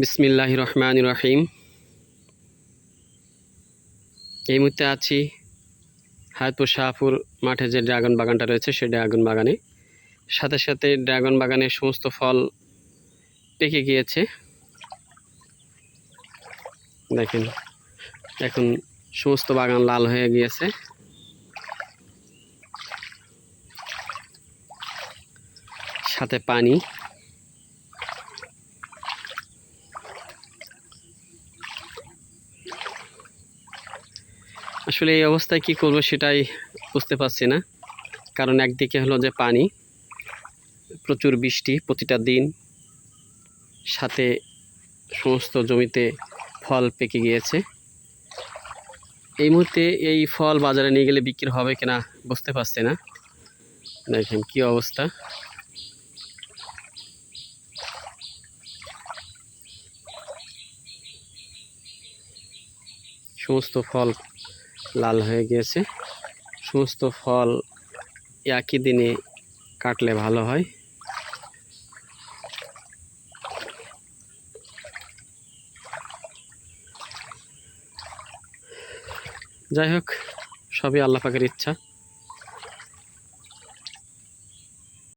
বিসমিল্লাহির রহমানির রহিম। এই মুহূর্তে আছি হায়াতপুর শাহপুর মাঠে যে ড্রাগন বাগানটা রয়েছে সেই ড্রাগন বাগানে। সাথে সাথে ড্রাগন বাগানের সমস্ত ফল পেকে গিয়েছে। দেখেন এখন সমস্ত বাগান লাল হয়ে গিয়েছে। সাথে পানি। আসলে এই অবস্থায় কি করব সেটাই বুঝতে পারছি না, কারণ একদিকে হলো যে পানি, প্রচুর বৃষ্টি প্রতিটা দিন, সাথে সমস্ত জমিতে ফল পেকে গিয়েছে। এই মুহূর্তে এই ফল বাজারে নিয়ে গেলে বিক্রি হবে কিনা বুঝতে পারছি না। দেখেন কি অবস্থা। সমস্ত ফল লাল হয়ে গিয়েছে। সমস্ত ফল একই দিনে কাটলে ভালো হয়। যাই হোক, সবই আল্লাহ পাকের ইচ্ছা।